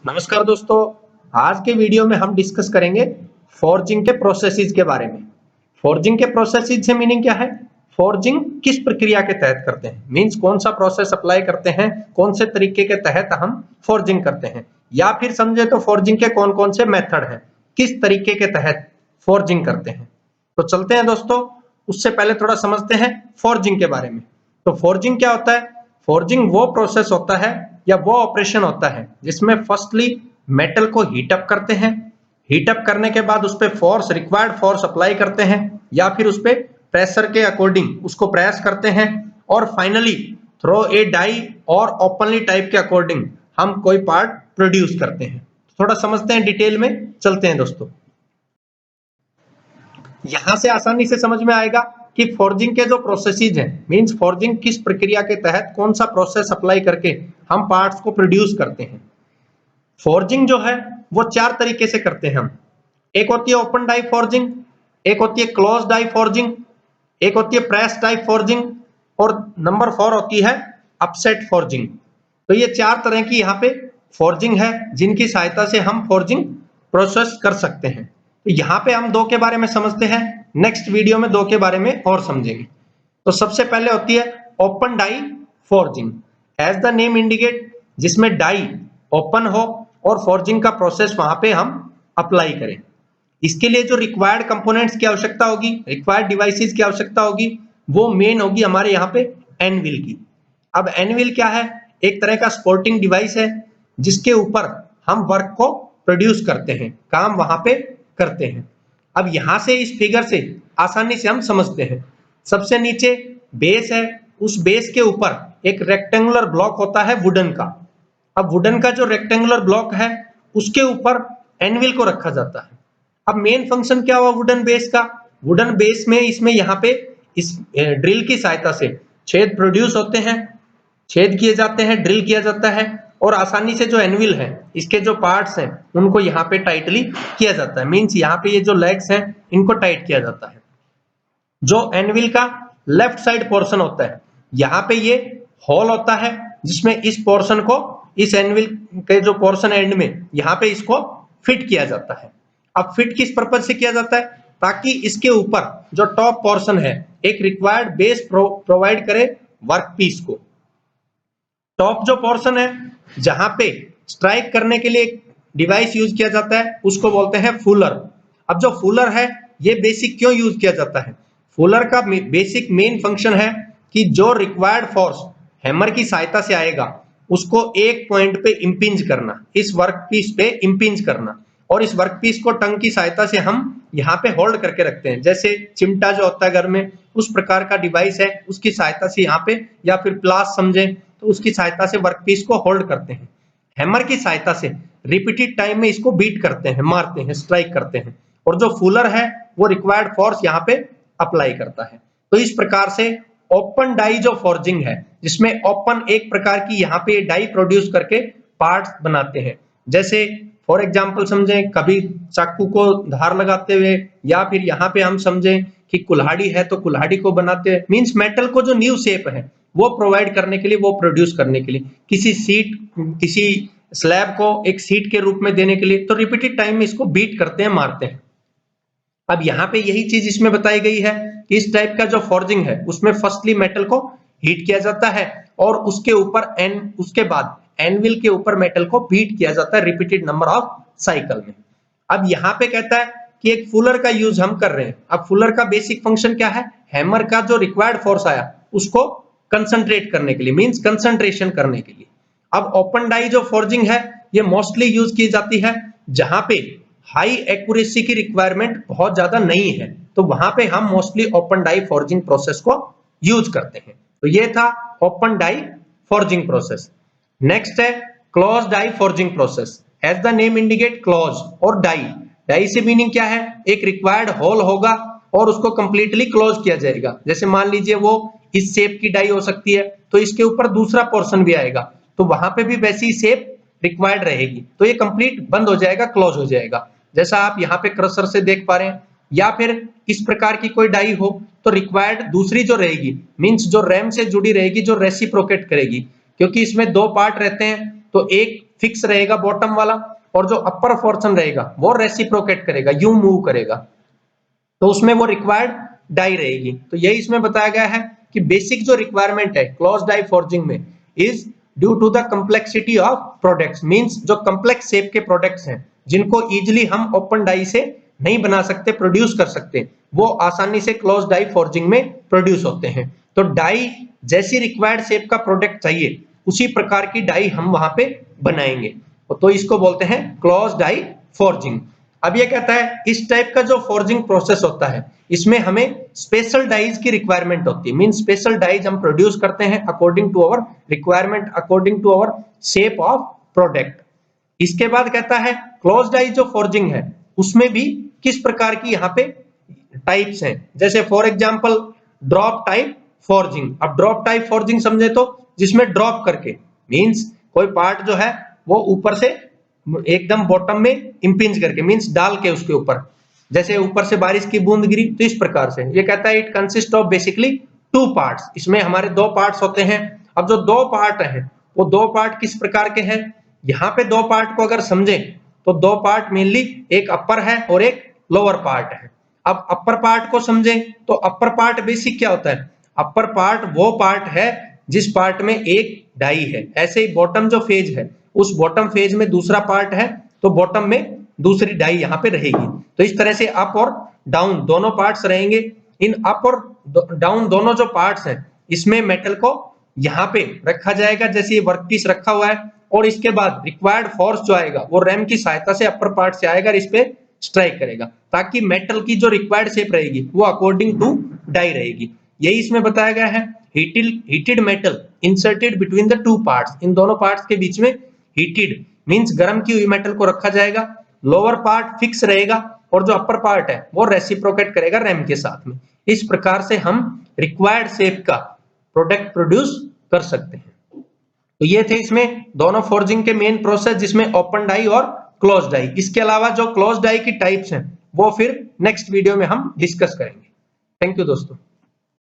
नमस्कार दोस्तों, आज के वीडियो में हम डिस्कस करेंगे फॉर्जिंग के प्रोसेसेस के बारे में। फॉर्जिंग के प्रोसेसेस से मीनिंग क्या है? फॉर्जिंग किस प्रक्रिया के तहत करते हैं, मींस कौन सा प्रोसेस अप्लाई करते हैं, कौन से तरीके के तहत हम फॉर्जिंग करते हैं, या फिर समझे तो फॉर्जिंग के कौन कौन से मेथड हैं, किस तरीके के तहत फॉर्जिंग करते हैं। तो चलते हैं दोस्तों, उससे पहले थोड़ा समझते हैं फॉर्जिंग के बारे में। तो फॉर्जिंग क्या होता है? फॉर्जिंग वो प्रोसेस होता है या वो ऑपरेशन होता है जिसमें फर्स्टली मेटल को हीट अप करते हैं। हीट अप करने के बाद उस पर फोर्स, रिक्वायर्ड फोर्स अप्लाई करते हैं, या फिर उस पर प्रेशर के अकॉर्डिंग उसको प्रेस करते हैं, और फाइनली थ्रो ए डाई और ओपनली टाइप के अकॉर्डिंग हम कोई पार्ट प्रोड्यूस करते हैं। थोड़ा समझते हैं, डिटेल में चलते हैं दोस्तों। यहां से आसानी से समझ में आएगा कि फॉर्जिंग के जो प्रोसेसेस हैं, मींस फॉर्जिंग किस प्रक्रिया के तहत कौन सा प्रोसेस अप्लाई करके हम पार्ट्स को प्रोड्यूस करते हैं। फॉर्जिंग जो है वो चार तरीके से करते हैं हम। एक होती है ओपन डाई फॉर्जिंग, एक होती है क्लोज डाई फॉर्जिंग, एक होती है प्रेस डाई फॉर्जिंग, और नंबर 4 होती है अपसेट फॉर्जिंग। तो ये चार तरह की यहाँ पे फॉर्जिंग है जिनकी सहायता से हम फॉर्जिंग प्रोसेस कर सकते हैं। तो यहाँ पे हम दो के बारे में समझते हैं, नेक्स्ट वीडियो में दो के बारे में और समझेंगे। तो सबसे पहले होती है open die forging. As the name indicate, जिसमें डाई ओपन हो और फॉर्जिंग का प्रोसेस वहां पे हम अप्लाई करें। इसके लिए जो रिक्वायर्ड कंपोनेंट्स की आवश्यकता होगी, रिक्वायर्ड डिवाइसेस की आवश्यकता होगी, वो मेन होगी हमारे यहाँ पे एनविल की। अब एनविल क्या है? एक तरह का स्पोर्टिंग डिवाइस है जिसके ऊपर हम वर्क को प्रोड्यूस करते हैं, काम वहां पे करते हैं। अब यहां से इस फिगर से आसानी से हम समझते हैं। सबसे नीचे बेस है, उस बेस के ऊपर एक रेक्टेंगुलर ब्लॉक होता है वुडन का। अब वुडन का जो रेक्टेंगुलर ब्लॉक है उसके ऊपर एनविल को रखा जाता है। अब मेन फंक्शन क्या हुआ वुडन बेस का? वुडन बेस में इसमें यहाँ पे इस ड्रिल की सहायता से छेद प्रोड्यूस होते हैं, छेद किए जाते हैं, ड्रिल किया जाता है, और आसानी से जो एनविल है, इसके जो पार्ट्स हैं उनको यहाँ पे टाइटली किया जाता है। मींस यहाँ पे ये जो लेग्स हैं इनको टाइट किया जाता है। जो एनविल का लेफ्ट साइड पोर्शन होता है, यहाँ पे ये होल होता है जिसमें इस पोर्शन को, इस एनविल के जो पोर्शन एंड में, यहाँ पे इसको फिट किया जाता है। अब फिट किस पर्पज से किया जाता है? ताकि इसके ऊपर जो टॉप पोर्शन है एक रिक्वायर्ड बेस प्रोवाइड करे वर्क पीस को। टॉप जो पोर्शन है जहां पे स्ट्राइक करने के लिए एक डिवाइस यूज किया जाता है उसको बोलते हैं फुलर। अब जो फुलर है ये बेसिक क्यों यूज किया जाता है? फुलर का बेसिक मेन फंक्शन है कि जो रिक्वायर्ड फोर्स हैमर की सहायता से आएगा उसको एक पॉइंट पे इंपिंज करना, इस वर्क पीस पे इंपिंज करना, और इस वर्क पीस को टंग की सहायता से हम यहाँ पे होल्ड करके रखते हैं। जैसे चिमटा जो होता है घर में, उस प्रकार का डिवाइस है, उसकी सहायता से यहाँ पे, या फिर प्लास समझे तो उसकी सहायता से वर्कपीस को होल्ड करते हैं। हैमर की सहायता से रिपीटेड टाइम में इसको बीट करते हैं, मारते हैं, स्ट्राइक करते हैं, और जो फुलर है वो रिक्वायर्ड फोर्स यहाँ पे अप्लाई करता है। तो इस प्रकार से ओपन डाई जो फॉर्जिंग है, जिसमें ओपन एक प्रकार की यहाँ पे डाई प्रोड्यूस करके पार्ट्स बनाते हैं। जैसे फॉर एग्जाम्पल समझें, कभी चाकू को धार लगाते हुए, या फिर यहाँ पे हम समझें कि कुल्हाड़ी है तो कुल्हाड़ी को बनाते हैं। मींस मेटल को जो न्यू शेप है वो प्रोवाइड करने के लिए, वो प्रोड्यूस करने के लिए, किसी सीट, किसी स्लैब को एक सीट के रूप में देने के लिए, तो रिपीटेड टाइम में इसको बीट करते हैं, मारते हैं। अब यहाँ पे यही चीज इसमें बताई गई है कि इस टाइप का जो फॉर्जिंग है उसमें फर्स्टली मेटल को हीट किया जाता है, और उसके ऊपर उसके बाद एनविल के ऊपर मेटल को बीट किया जाता है रिपीटेड नंबर ऑफ साइकिल में। अब यहाँ पे कहता है कि एक फुलर का यूज हम कर रहे हैं। अब फुलर का बेसिक फंक्शन क्या है? हैमर का जो रिक्वायर्ड फोर्स आया उसको कंसंट्रेट करने के लिए, मींस कंसंट्रेशन करने के लिए। अब ओपन डाई जो फॉर्जिंग है ये मोस्टली यूज की जाती है जहां पे हाई एक्यूरेसी की रिक्वायरमेंट बहुत ज्यादा नहीं है, तो वहां पे हम mostly open die forging process को यूज करते हैं। तो ये था open die forging process. Next है close die forging process. As the name indicate, close और डाई। डाई से मीनिंग क्या है? एक रिक्वायर्ड होल होगा और उसको कंप्लीटली क्लोज किया जाएगा। जैसे मान लीजिए वो इस शेप की डाई हो सकती है, तो इसके ऊपर दूसरा पोर्शन भी आएगा, तो वहां पे भी वैसी शेप रिक्वायर्ड रहेगी, तो ये कंप्लीट बंद हो जाएगा, क्लोज हो जाएगा। जैसा आप यहाँ पे क्रसर से देख पा रहे हैं। या फिर इस प्रकार की कोई डाई हो तो रिक्वायर्ड दूसरी जो रहेगी, मींस जो रैम से जुड़ी रहेगी, जो रेसिप्रोकेट करेगी, क्योंकि इसमें दो पार्ट रहते हैं, तो एक फिक्स रहेगा बॉटम वाला, और जो अपर पोर्शन रहेगा वो रेसिप्रोकेट करेगा, यूं मूव करेगा, तो उसमें वो रिक्वायर्ड डाई रहेगी। तो यही इसमें बताया गया है कि बेसिक जो रिक्वायरमेंट है क्लोज डाई फॉर्जिंग में is due to the complexity of products, means जो कम्प्लेक्स शेप के प्रोडक्ट्स हैं जिनको इजीली हम ओपन डाई से नहीं बना सकते, प्रोड्यूस कर सकते, वो आसानी से क्लोज डाई फॉर्जिंग में प्रोड्यूस होते हैं। तो डाई जैसी रिक्वायर्ड शेप का प्रोडक्ट चाहिए उसी प्रकार की डाई हम वहां पे बनाएंगे, तो इसको बोलते हैं क्लोज डाई फॉर्जिंग। अब ये कहता है इस टाइप का जो फॉर्जिंग प्रोसेस होता है इसमें हमें स्पेशल डाइज की रिक्वायरमेंट होती है, मीन स्पेशल डाइज हम प्रोड्यूस करते हैं according to our requirement, according to our shape of product. इसके बाद कहता है क्लोज डाइज जो फॉर्जिंग है उसमें भी किस प्रकार की यहाँ पे टाइप्स हैं, जैसे for example drop type forging. अब ड्रॉप टाइप फॉर्जिंग समझे तो जिसमें ड्रॉप करके, मींस कोई पार्ट जो है वो ऊपर से एकदम बॉटम में इंपिंज करके, मींस डाल के उसके ऊपर, जैसे ऊपर से बारिश की बूंद गिरी, तो इस प्रकार से। ये कहता है it consist of basically two parts, इसमें हमारे दो पार्ट्स होते हैं। अब जो दो पार्ट हैं वो दो पार्ट किस प्रकार के हैं, यहाँ पे दो पार्ट को अगर समझे तो दो पार्ट मेनली एक अपर है और एक लोअर पार्ट है। अब अपर पार्ट को समझे तो अपर पार्ट बेसिक क्या होता है, अपर पार्ट वो पार्ट है जिस पार्ट में एक डाई है। ऐसे ही बॉटम जो फेज है उस बॉटम फेज में दूसरा पार्ट है तो बॉटम में दूसरी डाई यहाँ पे रहेगी। तो इस तरह से अप और डाउन दोनों पार्ट्स रहेंगे। इन अप और डाउन दोनों जो पार्ट्स हैं इसमें मेटल को यहाँ पे रखा जाएगा, जैसे ये वर्कपीस रखा हुआ है, और इसके बाद रिक्वायर्ड फोर्स जो आएगा वो रैम की सहायता से अपर पार्ट से आएगा और इस पे स्ट्राइक करेगा, ताकि मेटल की जो रिक्वायर्ड शेप रहेगी वो अकॉर्डिंग टू डाई रहेगी। यही इसमें बताया गया है। Heated metal inserted between the two parts, इन दोनों पार्ट्स के बीच में हीटेड मींस गर्म की हुई मेटल को रखा जाएगा। लोअर पार्ट फिक्स रहेगा और जो अपर पार्ट है वो रेसिप्रोकेट करेगा रैम के साथ में। इस प्रकार से हम रिक्वायर्ड शेप का प्रोडक्ट प्रोड्यूस कर सकते हैं। तो ये थे इसमें दोनों फॉर्जिंग के मेन प्रोसेस, जिसमें ओपन डाई और क्लोज डाई। इसके अलावा जो क्लोज डाई की टाइप्स हैं वो फिर नेक्स्ट वीडियो में हम डिस्कस करेंगे। थैंक यू दोस्तों।